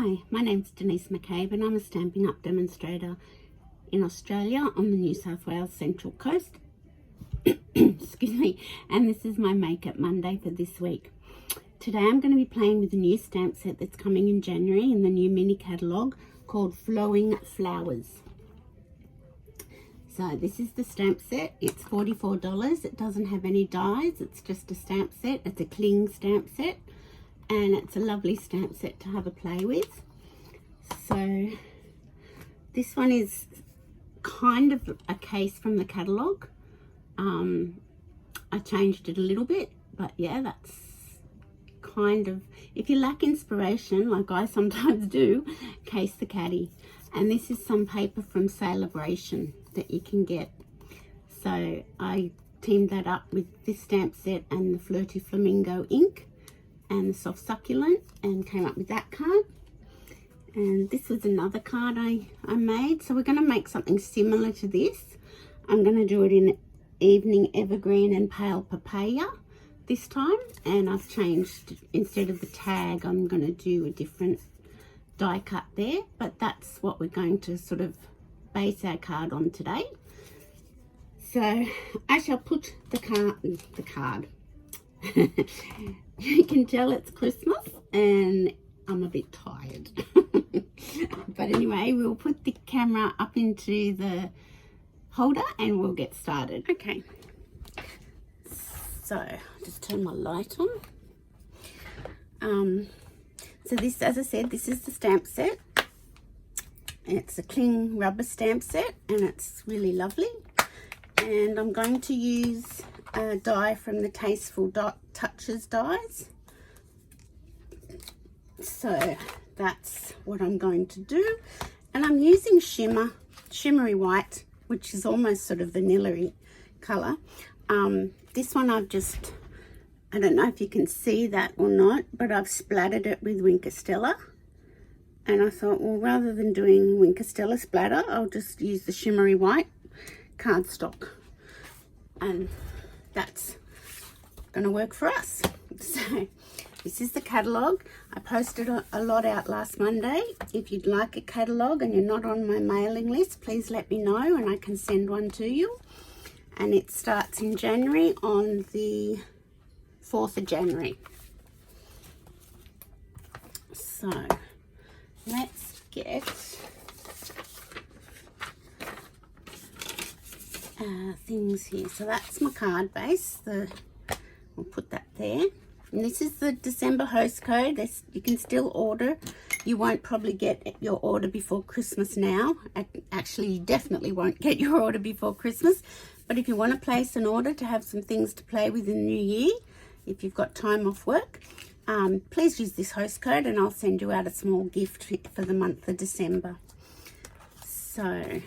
Hi, my name's Denise McCabe and I'm a Stampin' Up! Demonstrator in Australia on the New South Wales Central Coast. Excuse me, and this is my Make-Up Monday for this week. Today I'm going to be playing with the new stamp set that's coming in January in the new mini catalogue called Flowing Flowers. So this is the stamp set. It's $44. It doesn't have any dies. It's just a stamp set. It's a cling stamp set. And it's a lovely stamp set to have a play with. So this one is kind of a case from the catalogue. I changed it a little bit, but yeah, that's kind of, if you lack inspiration like I sometimes do, case the caddy. And this is some paper from Celebration that you can get. So I teamed that up with this stamp set and the Flirty Flamingo ink and the Soft Succulent and came up with that card. And this was another card I made. So we're going to make something similar to this. I'm going to do it in Evening Evergreen and Pale Papaya this time. And I've changed, instead of the tag, I'm going to do a different die cut there. But that's what we're going to sort of base our card on today. So I shall put the card. You can tell it's Christmas and I'm a bit tired. But anyway, we'll put the camera up into the holder and we'll get started. Okay, so just turn my light on. So this, as I said, this is the stamp set. It's a cling rubber stamp set and it's really lovely. And I'm going to use a die from the Tasteful Touches dies. So that's what I'm going to do. And I'm using shimmery white, which is almost sort of vanilla-y colour. This one I don't know if you can see that or not, but I've splattered it with Wink of Stella. And I thought, well, rather than doing Wink of Stella splatter, I'll just use the shimmery white cardstock. And that's going to work for us. So this is the catalogue. I posted a lot out last Monday. If you'd like a catalogue and you're not on my mailing list, please let me know and I can send one to you. And it starts in January on the 4th of January. So let's get things here. So that's my card base. We'll put that there. And this is the December host code. You can still order. You won't probably get your order before Christmas now. Actually, you definitely won't get your order before Christmas. But if you want to place an order to have some things to play with in the new year, if you've got time off work, please use this host code and I'll send you out a small gift for the month of December. So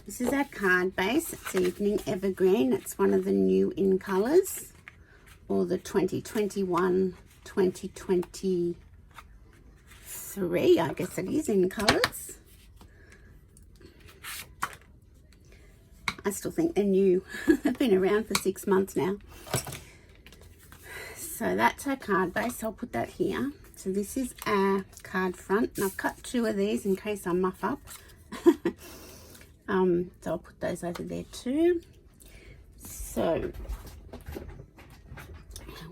this is our card base. It's Evening Evergreen. It's one of the new in colours, or the 2021-2023, I guess it is, in colours. I still think they're new. They've been around for 6 months now. So that's our card base. I'll put that here. So this is our card front, and I've cut 2 of these in case I muff up. So I'll put those over there too. So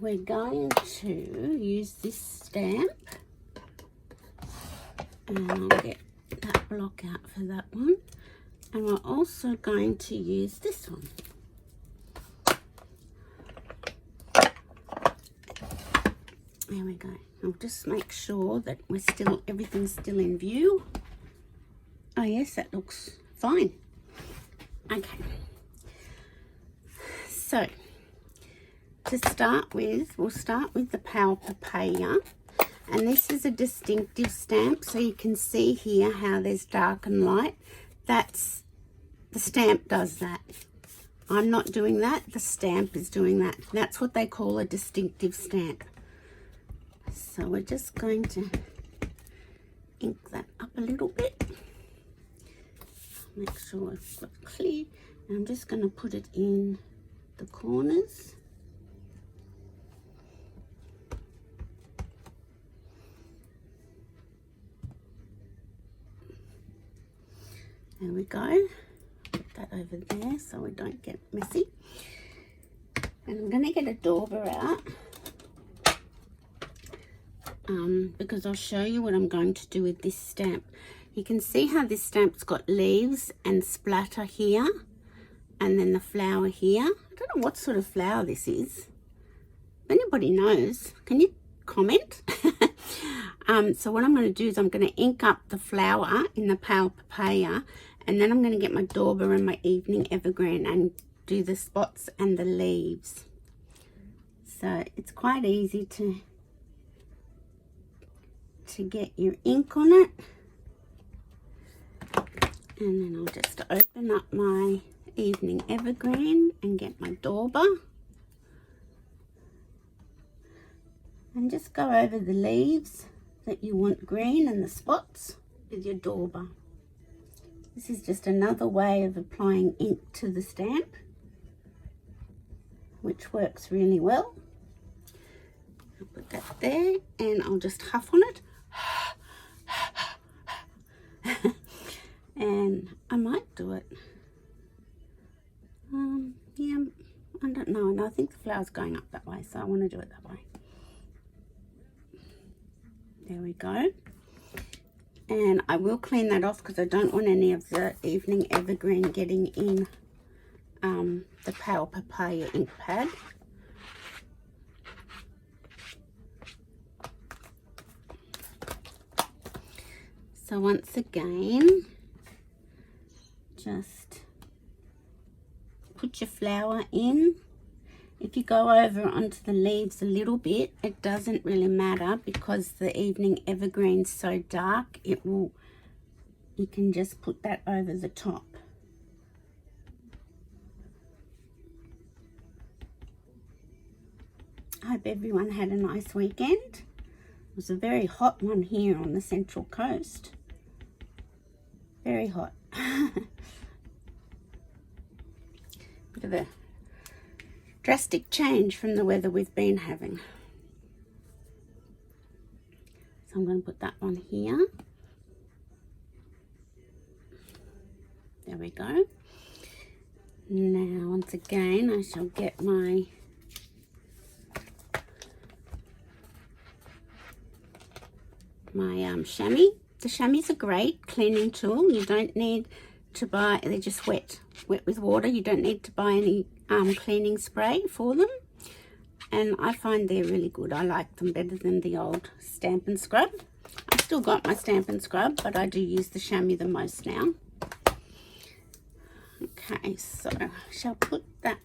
we're going to use this stamp, and I'll get that block out for that one. And we're also going to use this one. There we go. I'll just make sure that everything's still in view. Oh yes, that looks fine. Okay. So to start with, we'll start with the Pale Papaya. And this is a distinctive stamp, so you can see here how there's dark and light. The stamp does that. I'm not doing that, the stamp is doing that. That's what they call a distinctive stamp. So we're just going to ink that up a little bit. Make sure I've got clear. And I'm just going to put it in the corners. There we go. Put that over there so we don't get messy. And I'm going to get a dauber out because I'll show you what I'm going to do with this stamp. You can see how this stamp's got leaves and splatter here, and then the flower here. I don't know what sort of flower this is. If anybody knows, can you comment? So what I'm going to do is I'm going to ink up the flower in the pale papaya, and then I'm going to get my dauber and my evening evergreen and do the spots and the leaves. So it's quite easy to get your ink on it. And then I'll just open up my evening evergreen and get my dauber. And just go over the leaves that you want green and the spots with your dauber. This is just another way of applying ink to the stamp, which works really well. I'll put that there and I'll just huff on it. And I might do it. Yeah, I don't know. No, I think the flower's going up that way, so I want to do it that way. There we go. And I will clean that off because I don't want any of the evening evergreen getting in the pale papaya ink pad. So once again, just put your flower in. If you go over onto the leaves a little bit, it doesn't really matter because the evening evergreen's so dark, you can just put that over the top. I hope everyone had a nice weekend. It was a very hot one here on the Central Coast. Very hot. Bit of a drastic change from the weather we've been having. So I'm going to put that one here. There we go. Now once again I shall get my chamois. The chamois are a great cleaning tool. You don't need to buy, they're just wet with water. You don't need to buy any cleaning spray for them, and I find they're really good. I like them better than the old Stamp and Scrub. I've still got my Stamp and Scrub, but I do use the chamois the most now. Okay, so I shall put that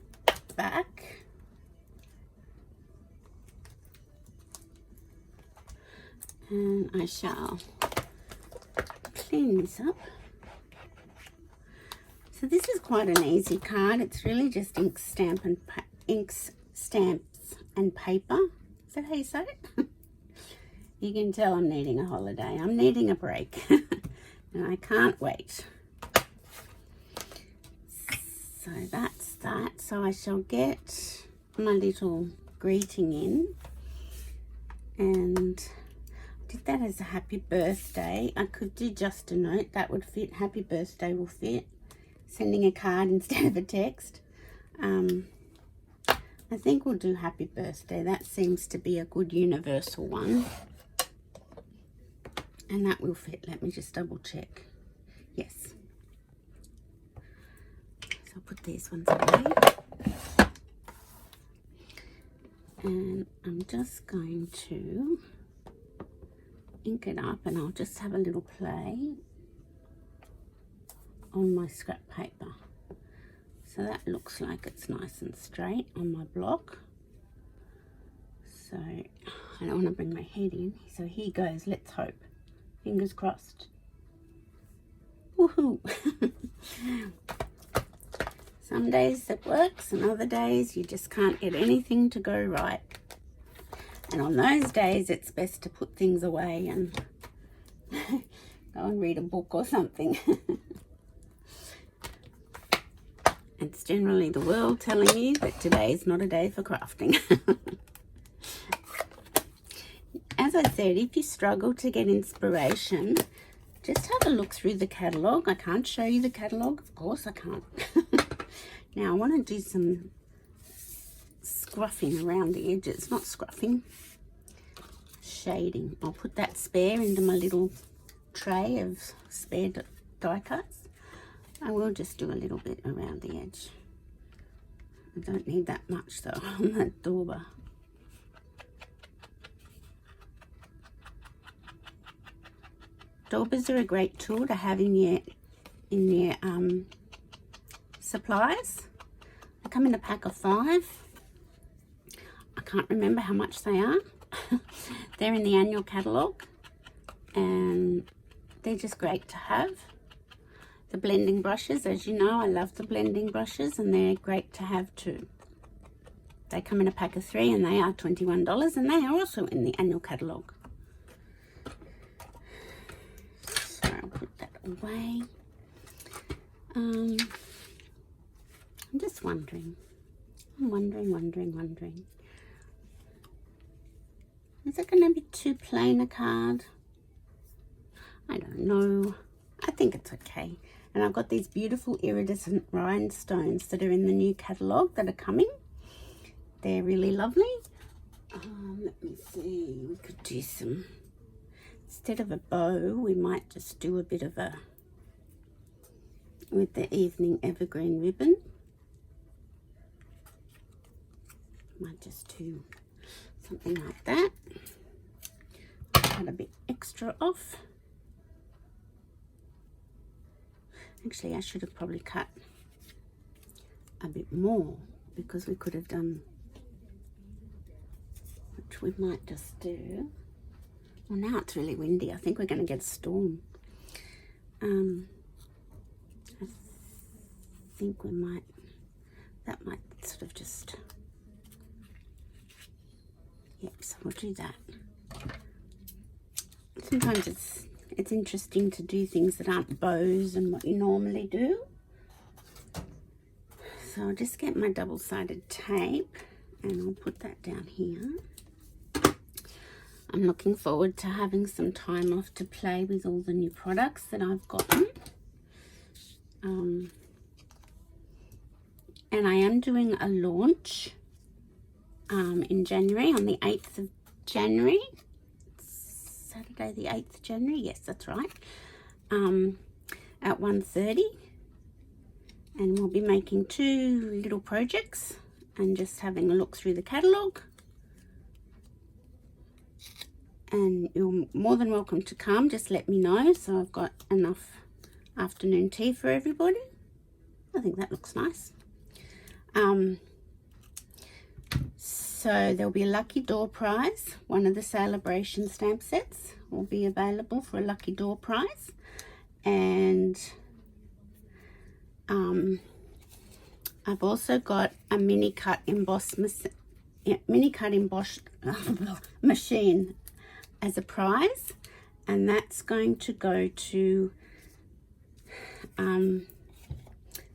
back. And I shall clean this up. So this is quite an easy card. It's really just inks, stamps and paper. Is that how you say it? You can tell I'm needing a holiday. I'm needing a break. And I can't wait. So that's that. So I shall get my little greeting in. And did that as a happy birthday. I could do just a note. That would fit. Happy birthday will fit. Sending a card instead of a text. I think we'll do happy birthday. That seems to be a good universal one. And that will fit. Let me just double check. Yes. So I'll put these ones away. And I'm just going to ink it up, and I'll just have a little play on my scrap paper. So that looks like it's nice and straight on my block. So I don't want to bring my head in. So here goes. Let's hope. Fingers crossed. Woohoo! Some days it works, and other days you just can't get anything to go right. And on those days it's best to put things away and go and read a book or something. It's generally the world telling you that today is not a day for crafting. As I said, if you struggle to get inspiration, just have a look through the catalogue. I can't show you the catalogue, of course I can't. Now I want to do some scruffing around the edges, not scruffing, shading. I'll put that spare into my little tray of spare die cuts. I will just do a little bit around the edge. I don't need that much though on that dauber. Daubers are a great tool to have in your supplies. They come in a pack of 5. I can't remember how much they are. They're in the annual catalogue and they're just great to have. The blending brushes, as you know, I love the blending brushes and they're great to have too. They come in a pack of 3 and they are $21 and they are also in the annual catalogue. So I'll put that away. I'm just wondering. I'm wondering. Is it going to be too plain a card? I don't know. I think it's okay. And I've got these beautiful iridescent rhinestones that are in the new catalogue that are coming. They're really lovely. Let me see. We could do some, instead of a bow, we might just do a bit of a, with the evening evergreen ribbon. Might just do something like that. Cut a bit extra off. Actually, I should have probably cut a bit more because we could have done, which we might just do. Well, now it's really windy. I think we're going to get a storm. I think we might, that might sort of just, yep, so we'll do that. Sometimes it's interesting to do things that aren't bows and what you normally do. So I'll just get my double-sided tape and I'll put that down here. I'm looking forward to having some time off to play with all the new products that I've gotten. And I am doing a launch in January, on the 8th of January. Saturday the 8th of January, yes, that's right, at 1:30, and we'll be making 2 little projects and just having a look through the catalogue. And you're more than welcome to come, just let me know so I've got enough afternoon tea for everybody. I think that looks nice. So there'll be a lucky door prize. One of the celebration stamp sets will be available for a lucky door prize, and I've also got a mini cut embossed machine as a prize, and that's going to go to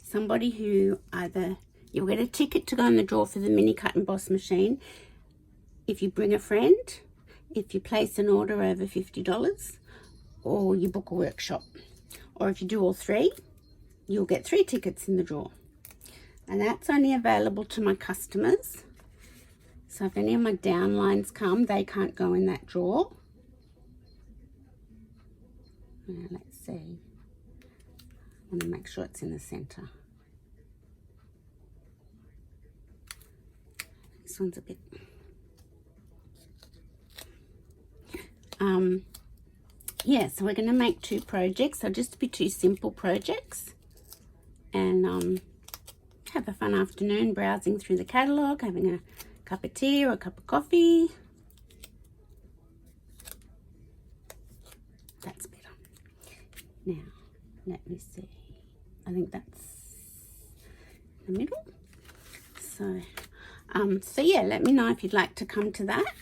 somebody who either, you'll get a ticket to go in the draw for the mini cut emboss machine if you bring a friend, if you place an order over $50, or you book a workshop. Or if you do all 3, you'll get 3 tickets in the draw. And that's only available to my customers. So if any of my downlines come, they can't go in that draw. Now let's see. I want to make sure it's in the center. This one's a bit yeah, so we're going to make 2 projects. So just to be 2 simple projects, and have a fun afternoon browsing through the catalogue, having a cup of tea or a cup of coffee. That's better. Now let me see, I think that's the middle. So yeah, let me know if you'd like to come to that.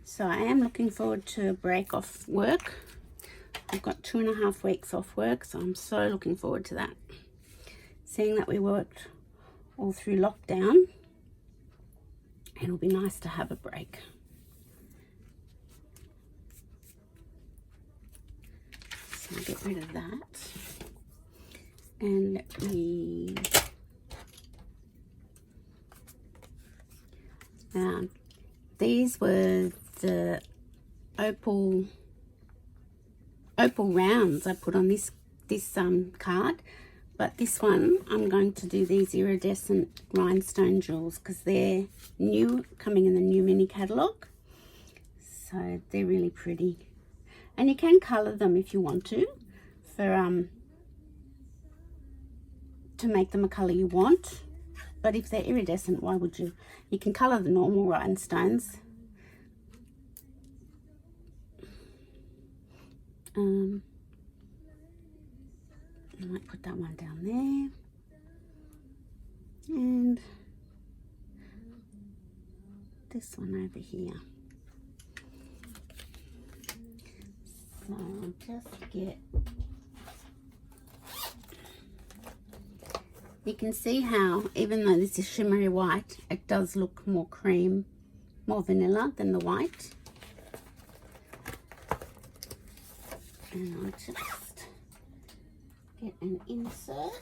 So I am looking forward to a break off work. I've got 2.5 weeks off work, so I'm so looking forward to that. Seeing that we worked all through lockdown, it'll be nice to have a break. I'll get rid of that. And let me... these were the opal rounds I put on this card, but this one I'm going to do these iridescent rhinestone jewels because they're new, coming in the new mini catalogue, so they're really pretty. And you can colour them if you want to, for to make them a colour you want. But if they're iridescent, why would you? You can colour the normal rhinestones. I might put that one down there. And this one over here. So I'll just get... You can see how, even though this is shimmery white, it does look more cream, more vanilla than the white. And I'll just get an insert.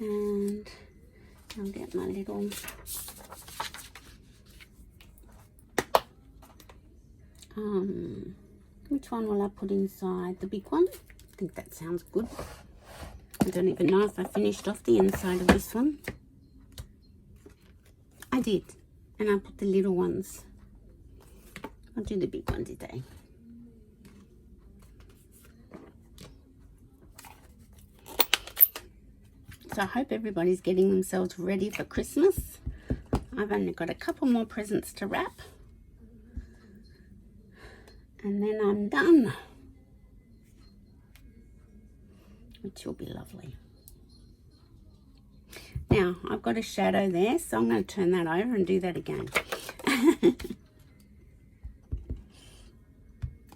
And I'll get my little... which one will I put inside? The big one? I think that sounds good. I don't even know if I finished off the inside of this one. I did. And I put the little ones. I'll do the big one today. So I hope everybody's getting themselves ready for Christmas. I've only got a couple more presents to wrap. And then I'm done. Which will be lovely. Now, I've got a shadow there, so I'm going to turn that over and do that again.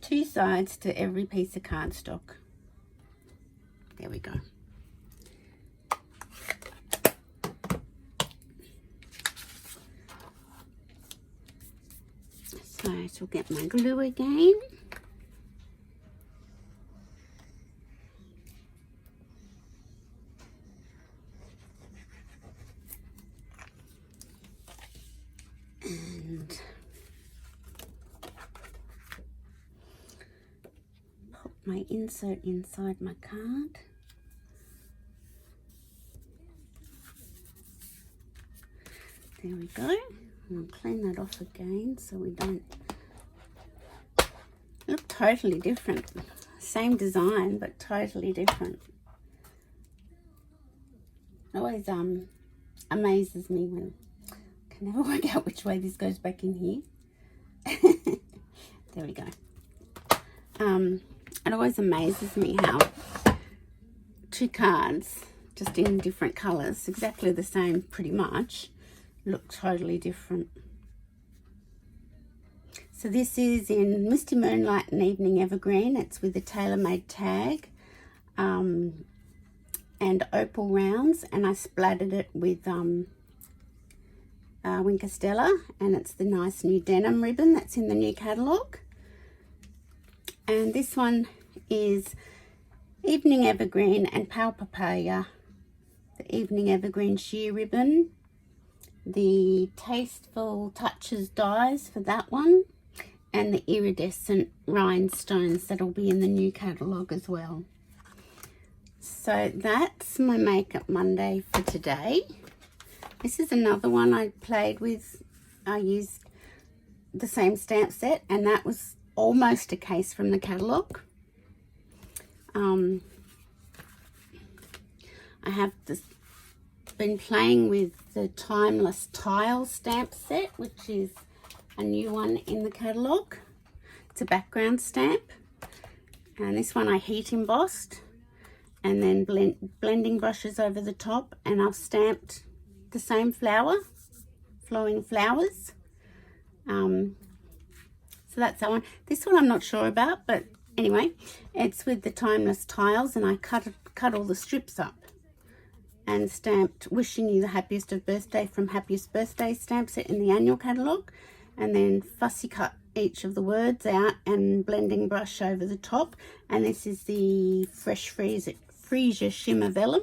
Two sides to every piece of cardstock. There we go. So I'll get my glue again. And put my insert inside my card. There we go. And I'll clean that off again so we don't look totally different. Same design, but totally different. It always amazes me when I can never work out which way this goes back in here. There we go. It always amazes me how two cards, just in different colours, exactly the same pretty much, look totally different. So this is in Misty Moonlight and Evening Evergreen. It's with a tailor-made tag and opal rounds, and I splattered it with Wink of Stella, and it's the nice new denim ribbon that's in the new catalogue. And this one is Evening Evergreen and Pale Papaya, the Evening Evergreen sheer ribbon, the Tasteful Touches dies for that one, and the iridescent rhinestones that'll be in the new catalogue as well. So that's my Makeup Monday for today. This is another one I played with. I used the same stamp set, and that was almost a case from the catalogue. I have been playing with the Timeless Tile stamp set, which is a new one in the catalogue. It's a background stamp, and this one I heat embossed and then blending brushes over the top, and I've stamped the same flower, flowing flowers. So that's that one. This one I'm not sure about, but anyway, it's with the Timeless Tiles, and I cut all the strips up and stamped Wishing You the Happiest of Birthday from Happiest Birthday stamp set in the annual catalogue, and then fussy cut each of the words out and blending brush over the top. And this is the Fresh Freesia Shimmer Vellum.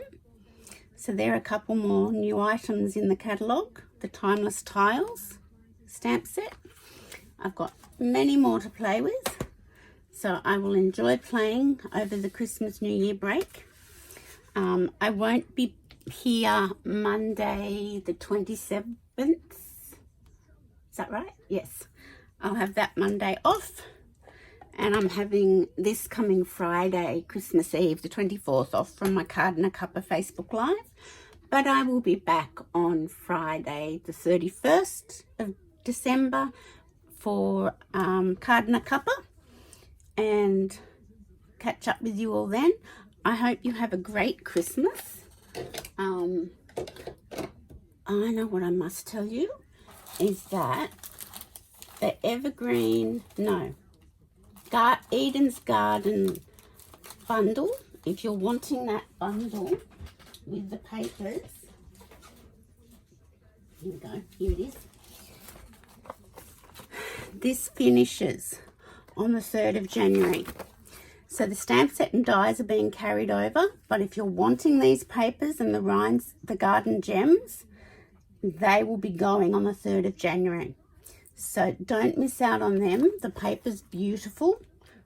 So there are a couple more new items in the catalogue. The Timeless Tiles stamp set. I've got many more to play with, so I will enjoy playing over the Christmas New Year break. I won't be here Monday the 27th. Is that right? Yes. I'll have that Monday off, and I'm having this coming Friday, Christmas Eve, the 24th, off from my Card and a Cuppa Facebook Live. But I will be back on Friday the 31st of December for Card and a Cuppa, and catch up with you all then. I hope you have a great Christmas. I know what I must tell you is that the Eden's Garden bundle, if you're wanting that bundle with the papers, here we go, here it is. This finishes on the 3rd of January. So the stamp set and dies are being carried over, but if you're wanting these papers and the garden gems, they will be going on the 3rd of January. So don't miss out on them. The paper's beautiful.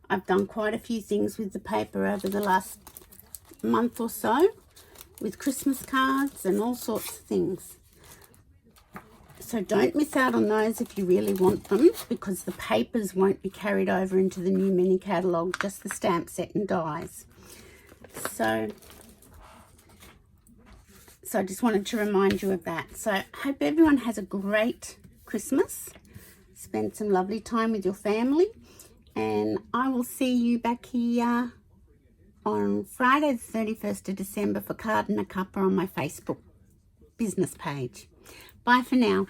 I've done quite a few things with the paper over the last month or so, with Christmas cards and all sorts of things. So don't miss out on those if you really want them, because the papers won't be carried over into the new mini catalogue, just the stamp set and dies. So I just wanted to remind you of that. So I hope everyone has a great Christmas. Spend some lovely time with your family, and I will see you back here on Friday the 31st of December for Card and a Cuppa on my Facebook business page. Bye for now.